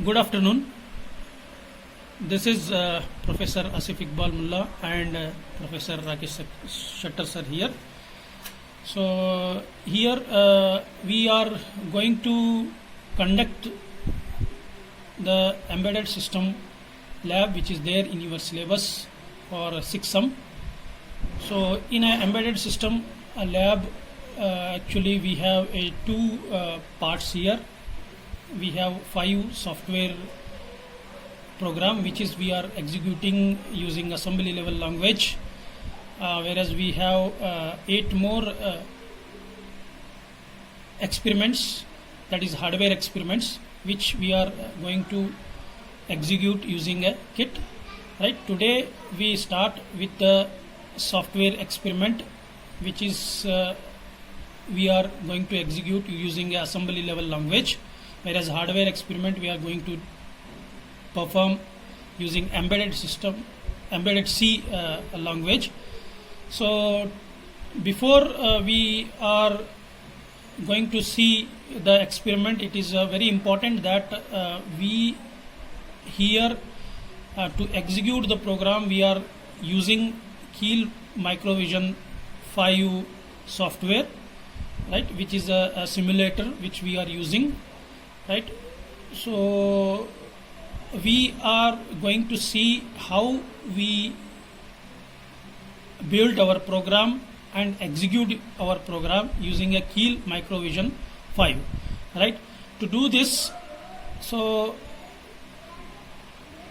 Good afternoon. This is Professor Asif Iqbal Mullah and Professor Rakesh Shattar sir here. So here we are going to conduct the embedded system lab which is there in your syllabus for 6 sum. So in an embedded system lab actually we have two parts here. We have 5 software program which is we are executing using assembly level language, whereas we have 8 more experiments, that is hardware experiments, which we are going to execute using a kit. Right, today we start with the software experiment which is we are going to execute using a assembly level language, whereas hardware experiment we are going to perform using embedded C language. So before we are going to see the experiment, it is very important that we here to execute the program we are using Keel Microvision 5 software, right, which is a simulator which we are using. Right, so we are going to see how we build our program and execute our program using a Keel Microvision 5. Right, to do this, so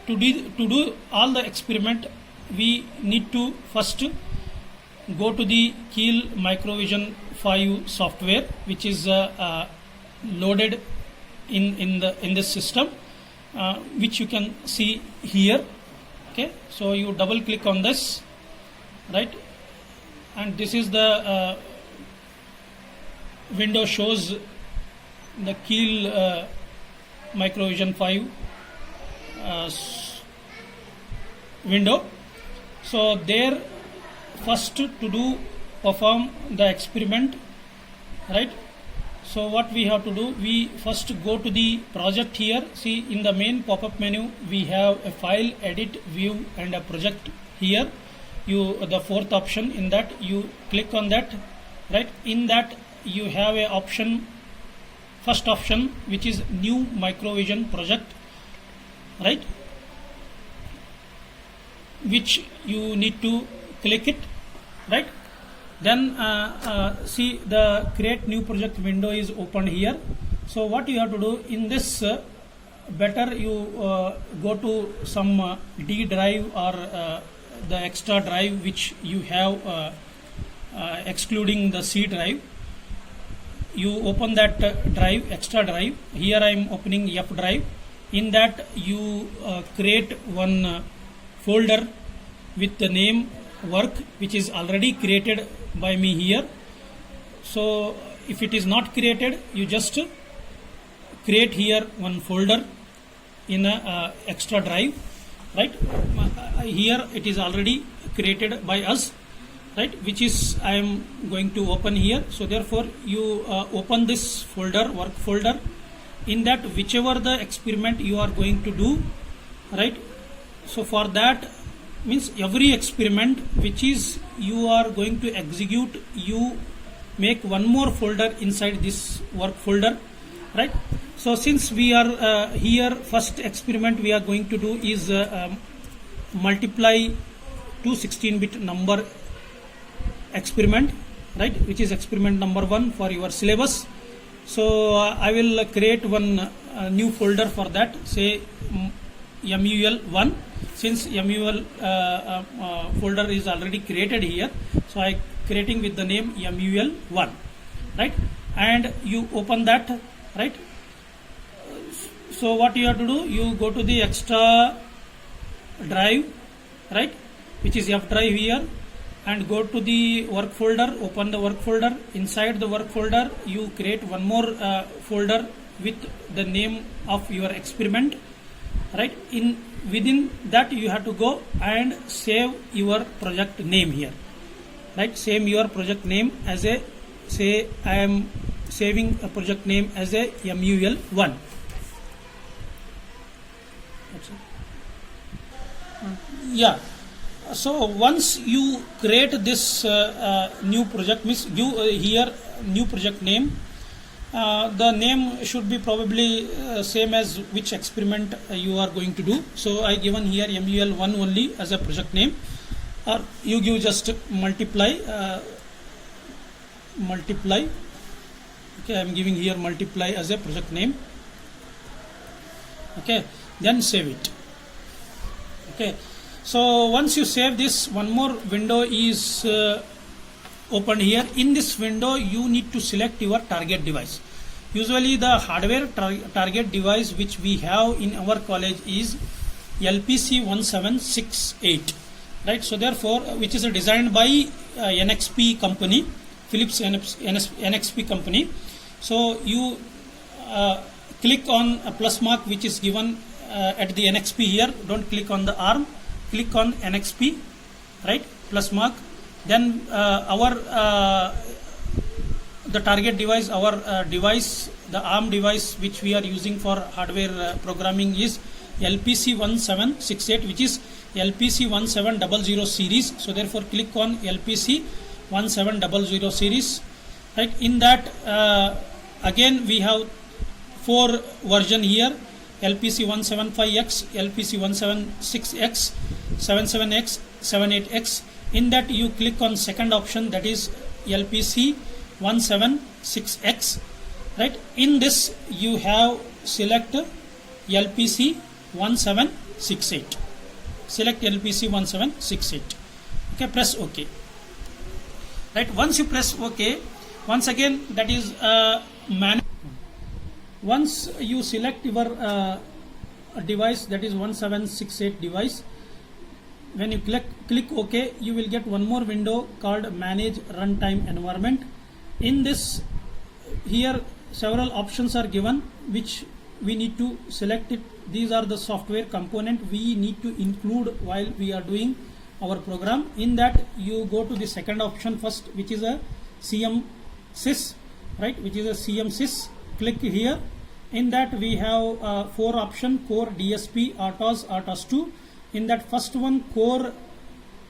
to do all the experiment, we need to first go to the Keel Microvision 5 software, which is loaded in this system, which you can see here. Okay, so you double click on this, right, and this is the window shows the Keel Microvision 5 window. So there, first to do perform the experiment, right. So what we have to do, we first go to the project here. See, in the main pop-up menu we have a file, edit, view and a project here. The fourth option, in that you click on that, right. In that you have a option, first option, which is new Microvision project, right, which you need to click it, right. Then see, the create new project window is opened here. So what you have to do in this, better you go to some D drive or the extra drive which you have, excluding the C drive. You open that drive, extra drive. Here I am opening F drive. In that you create one folder with the name work, which is already created by me here. So if it is not created, you just create here one folder in a extra drive, right. Here it is already created by us, right, which is I am going to open here. So therefore you open this folder, work folder. In that, whichever the experiment you are going to do, right. So for that, means every experiment which is you are going to execute, you make one more folder inside this work folder, right. So since we are here, first experiment we are going to do is multiply 2 16-bit number experiment, right, which is experiment number 1 for your syllabus. So I will create one new folder for that, say MUL1. Since MUL folder is already created here, so I creating with the name MUL1, right, and you open that, right. So what you have to do, you go to the extra drive, right, which is F drive here, and go to the work folder, open the work folder. Inside the work folder you create one more folder with the name of your experiment, right. Within that you have to go and save your project name here, right. Save your project name as a, say I am saving a project name as a MUL1, Yeah. So once you create this new project, means give here new project name. The name should be probably same as which experiment you are going to do. So I given here MUL1 only as a project name, or you give just multiply. Okay, I am giving here multiply as a project name. Okay, then save it. Okay, so once you save this, one more window is opened here. In this window you need to select your target device. Usually the hardware target device which we have in our college is LPC1768, right? So therefore, which is designed by NXP company, Philips NXP company. So you click on a plus mark which is given at the NXP here. Don't click on the ARM, click on NXP, right? Plus mark. Then the target device, our device, the ARM device which we are using for hardware programming is LPC1768, which is LPC1700 series. So therefore click on LPC1700 series, right? In that again we have 4 version here: LPC175X, LPC176X, 77X, 78X. In that you click on second option, that is LPC176X, right? In this you have select LPC1768. Select LPC1768. Okay, press OK. Right, once you press OK, once again that is once you select your device, that is 1768 device, when you click OK, you will get one more window called Manage Runtime Environment. In this, here several options are given which we need to select it. These are the software component we need to include while we are doing our program. In that you go to the second option first, which is a CMSIS, right? Which is a CMSIS. Click here. In that we have 4 option: core, DSP, RTOS, RTOS2. In that first one, core,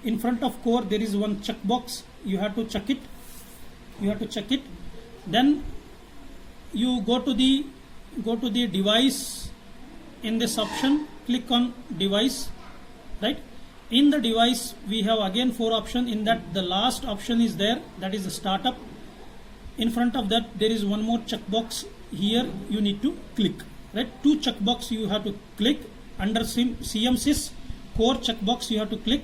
in front of core there is one checkbox. You have to check it. Then you go to the device. In this option, click on device, right? In the device we have again 4 options. In that the last option is there, that is the startup. In front of that there is one more checkbox. Here you need to click, right? 2 checkbox you have to click. Under CMSIS core checkbox you have to click.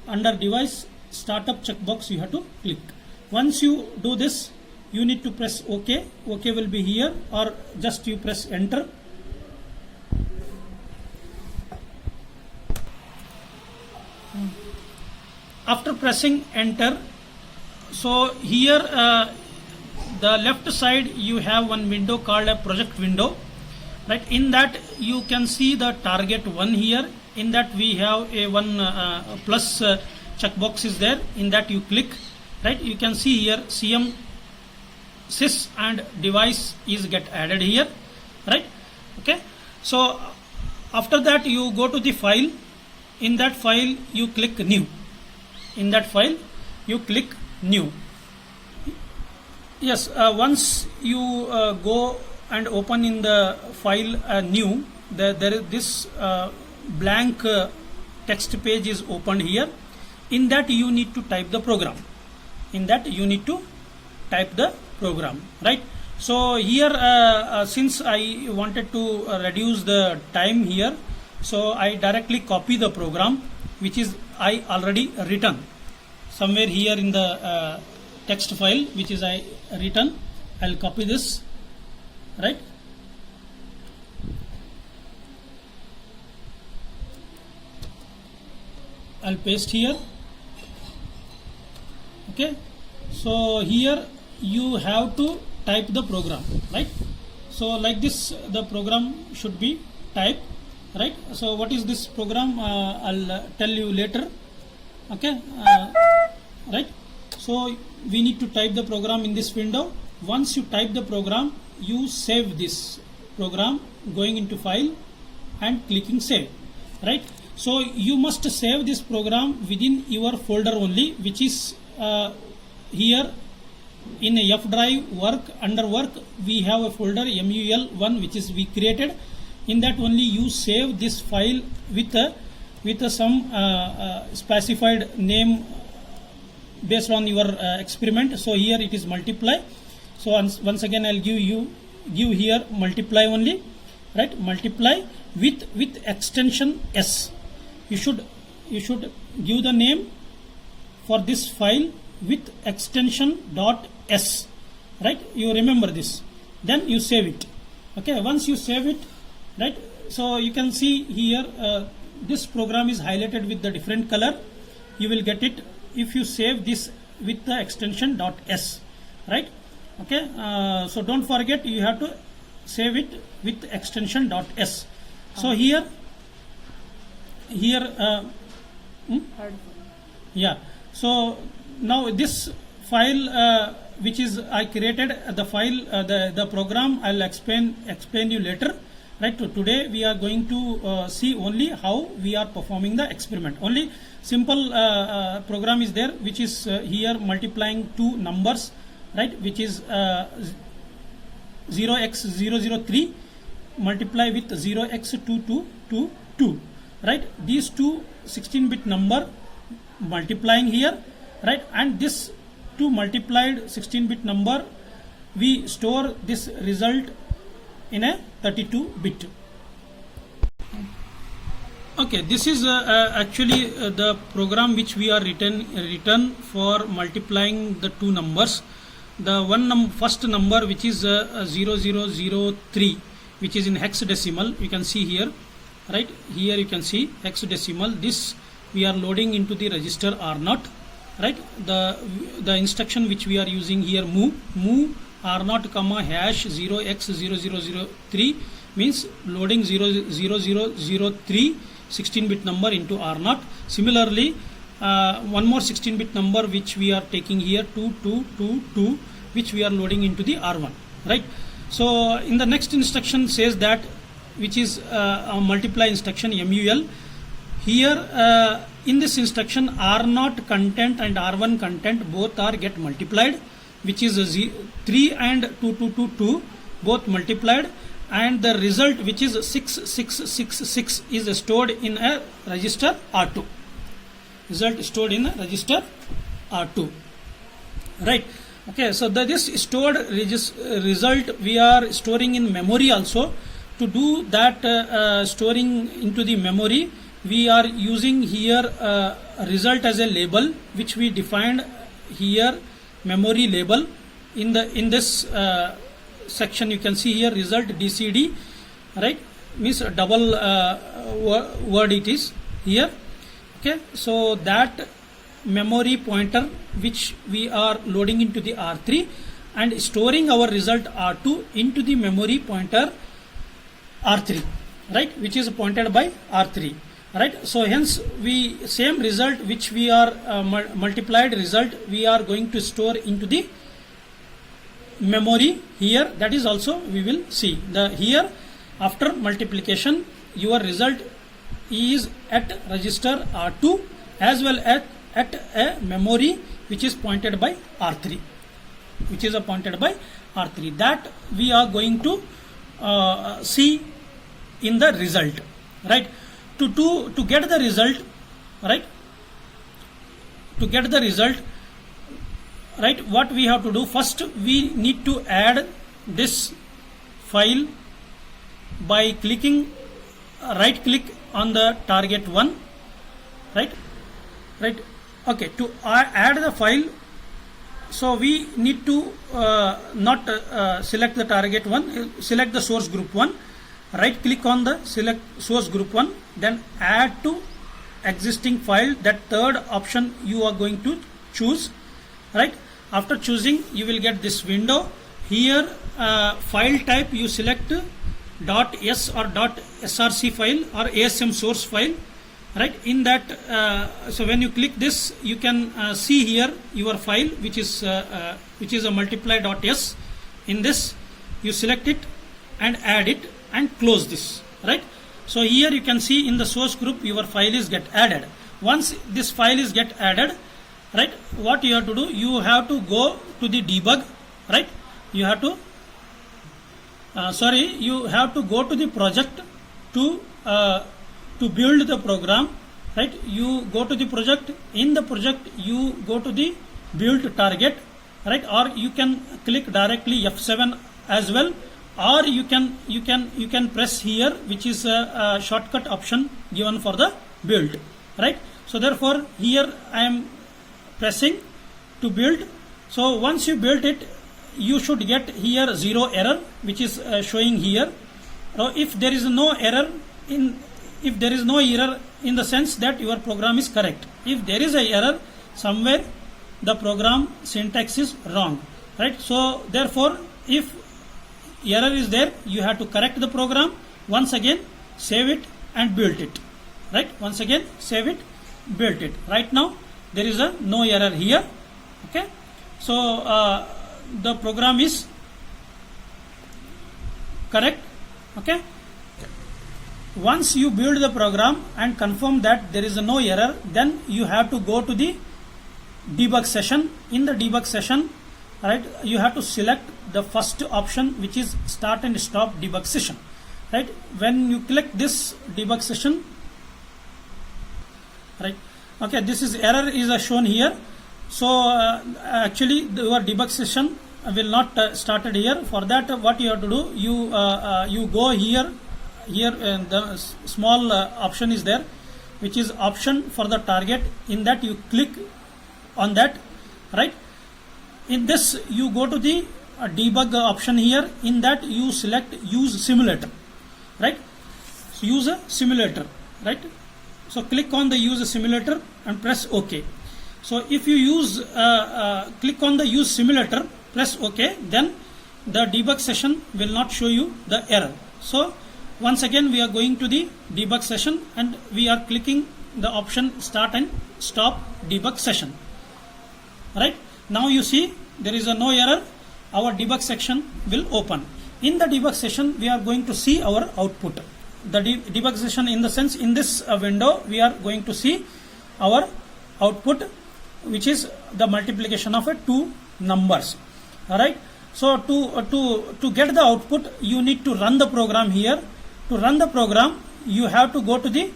Under device startup checkbox you have to click. Once you do this, you need to press OK. OK will be here, or just you press enter. After pressing enter, so here the left side you have one window called a project window, right? In that you can see the target 1 here. In that we have a one plus checkbox is there. In that you click, right? You can see here CMSIS and device is get added here, right? Okay, so after that you go to the file. In that file you click new. In that file you click new. Yes, once you go and open in the file new, there is this blank text page is opened here. In that you need to type the program. Right? So here since I wanted to reduce the time here, so I directly copy the program which is I already written somewhere here in the text file which is I written. I'll copy this, right? I'll paste here. Okay, so here you have to type the program, right? So like this the program should be typed, right? So what is this program? I'll tell you later. Okay, right? So we need to type the program in this window. Once you type the program, you save this program going into file, and clicking save, right? So you must save this program within your folder only, which is here in a F drive work. Under work we have a folder MUL1 which is we created. In that only you save this file with some specified name based on your experiment. So here it is multiply. So once again I'll give here multiply only, right? Multiply with extension S. You should give the name for this file with extension .s, right? You remember this, then you save it. Okay, once you save it, right? So you can see here this program is highlighted with the different color. You will get it if you save this with the extension .s, right? Okay, so don't forget you have to save it with extension .s. So here yeah, so now this file which is I created the file, the program I'll explain you later, right? So today we are going to see only how we are performing the experiment. Only simple program is there, which is here multiplying two numbers, right? Which is 0x003 multiply with 0x2222, right? These two 16-bit number multiplying here, right? And this two multiplied 16-bit number, we store this result in a 32-bit. Okay, this is actually the program which we are written for multiplying the two numbers. The first number which is 0003, which is in hexadecimal. You can see here, right? Here you can see hexadecimal. This we are loading into the register R0, right? The instruction which we are using here, move R0 comma hash 0x0003 means loading 0003 16-bit number into R0. Similarly, one more 16-bit number which we are taking here 2222, which we are loading into the R1, right? So in the next instruction says that, which is a multiply instruction MUL. Here in this instruction R0 content and R1 content both are get multiplied, which is 3 and 2222 both multiplied, and the result which is 6666 is stored in a register R2. Result stored in a register R2, right? Okay, so this stored result we are storing in memory also. To do that storing into the memory, we are using here result as a label, which we defined here, memory label. In this section you can see here result DCD, right? Means a double word it is here. Okay, so that memory pointer which we are loading into the R3 and storing our result R2 into the memory pointer R3, right? Which is pointed by R3, right? So hence we same result which we are multiplied result we are going to store into the memory here. That is also we will see the here after multiplication your result is at register R2 as well at a memory which is pointed by R3, which is pointed by R3. That we are going to see in the result, right? To get the result, right? To get the result, right? What we have to do first, we need to add this file by clicking right click on the target one, right? Okay, to add the file, so we need to not select the target one, select the source group one, right click on the select source group one, then add to existing file. That third option you are going to choose, right? After choosing you will get this window here. File type you select .s or .src file or ASM source file, right? In that so when you click this you can see here your file which is a multiply.s. in this you select it and add it and close this, right? So here you can see in the source group your file is get added. Once this file is get added, right, what you have to do, you have to go to the debug, right, you have to you have to go to the project to build the program, right. You go to the project, in the project you go to the build target, right, or you can click directly F7 as well, or you can press here, which is a shortcut option given for the build, right. So therefore here I am pressing to build. So once you build it, you should get here 0 error, which is showing here. Now if there is no error in the sense that your program is correct. If there is a error somewhere, the program syntax is wrong, right. So therefore if error is there, you have to correct the program, once again save it and build it, right. Once again save it, build it. Right now there is a no error here. Okay, so the program is correct. Okay, once you build the program and confirm that there is a no error, then you have to go to the debug session. In the debug session, right, you have to select the first option, which is start and stop debug session, right. When you click this debug session, right, okay, this is error is shown here. So actually your debug session will not started here. For that, what you have to do, you go here the small option is there, which is option for the target. In that you click on that, right. In this you go to the debug option here. In that you select use simulator, right. So use a simulator, right. So click on the use a simulator and press OK. So if you use click on the use simulator, press OK, then the debug session will not show you the error. So once again we are going to the debug session and we are clicking the option start and stop debug session, right. Now you see there is a no error. Our debug section will open. In the debug session we are going to see our output. The debug session, in the sense, in this window we are going to see our output, which is the multiplication of two numbers. Alright, so to get the output, you need to run the program here. To run the program, you have to go to the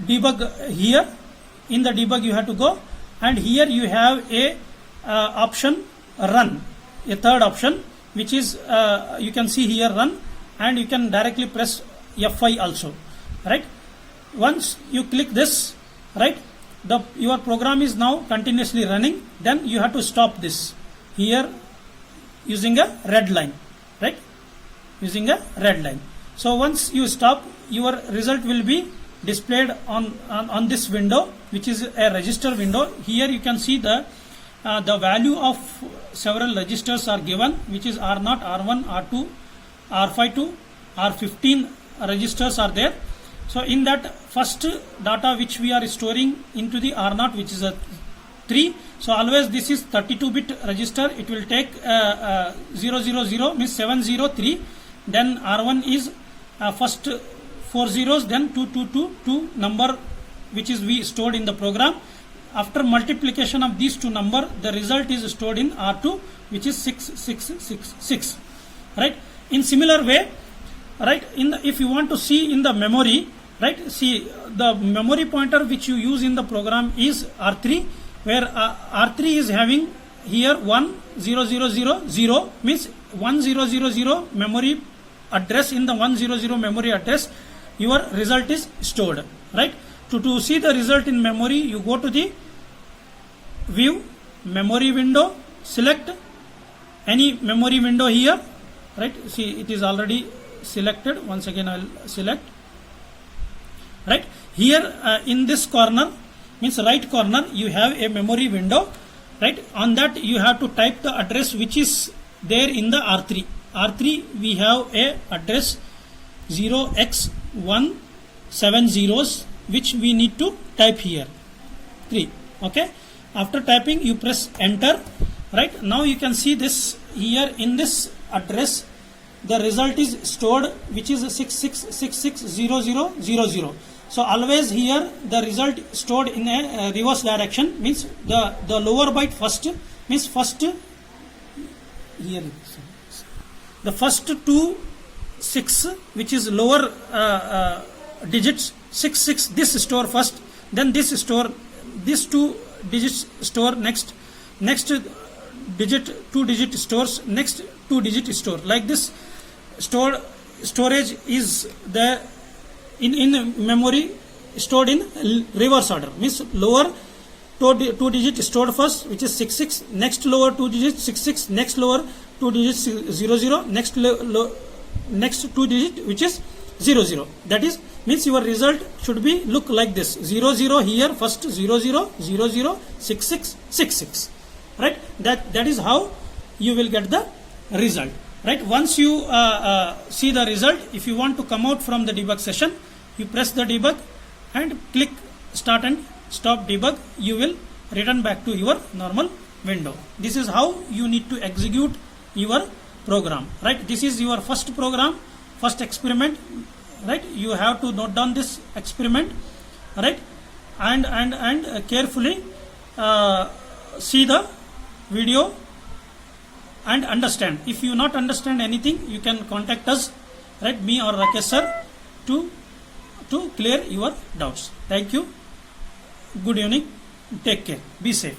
debug here. In the debug you have to go, and here you have a option run, a third option, which is you can see here run, and you can directly press F5 also, right. Once you click this, right, your program is now continuously running. Then you have to stop this here using a red line, right, using a red line. So once you stop, your result will be displayed on this window, which is a register window. Here you can see the value of several registers are given, which is R0, R1, R2, R5 to R15 registers are there. So in that first data which we are storing into the R0, which is a 3. So always this is 32-bit register. It will take 000 means 703. Then R1 is first 4 zeros, then 2222 number which is we stored in the program. After multiplication of these two number, the result is stored in R2, which is 6666, right. In similar way, right, if you want to see in the memory, right, see the memory pointer which you use in the program is R3, where R3 is having here 1000 means 1000 memory address. In the 100 memory address, your result is stored, right. To see the result in memory, you go to the view memory window, select any memory window here, right. See, it is already selected. Once again I will select, right. Here in this corner, means right corner, you have a memory window, right. On that you have to type the address which is there in the R3. R3 we have a address 0x170, which we need to type here 3. Okay, after typing you press enter, right. Now you can see this here in this address the result is stored, which is 66660000. So always here the result stored in a reverse direction, means the lower byte first, means first here the first 2 6 which is lower digits 66, this store first, then this store, this 2 digits store next digit 2 digit stores next 2 digit store, like this. Storage is the in memory stored in reverse order, means lower 2 digit stored first, which is 66, next lower 2 digits 66, next lower 2 digits 00, next next 2 digit which is 00. That is means your result should be look like this: 00 here first, 00 00 66 66, right? That is how you will get the result, right? Once you see the result, if you want to come out from the debug session, you press the debug and click start and stop debug. You will return back to your normal window. This is how you need to execute your program, right? This is your first program, first experiment, right? You have to note down this experiment, right? And carefully see the video and understand. If you not understand anything, you can contact us, right? Me or Rakesh sir to clear your doubts. Thank you. Good evening. Take care. Be safe.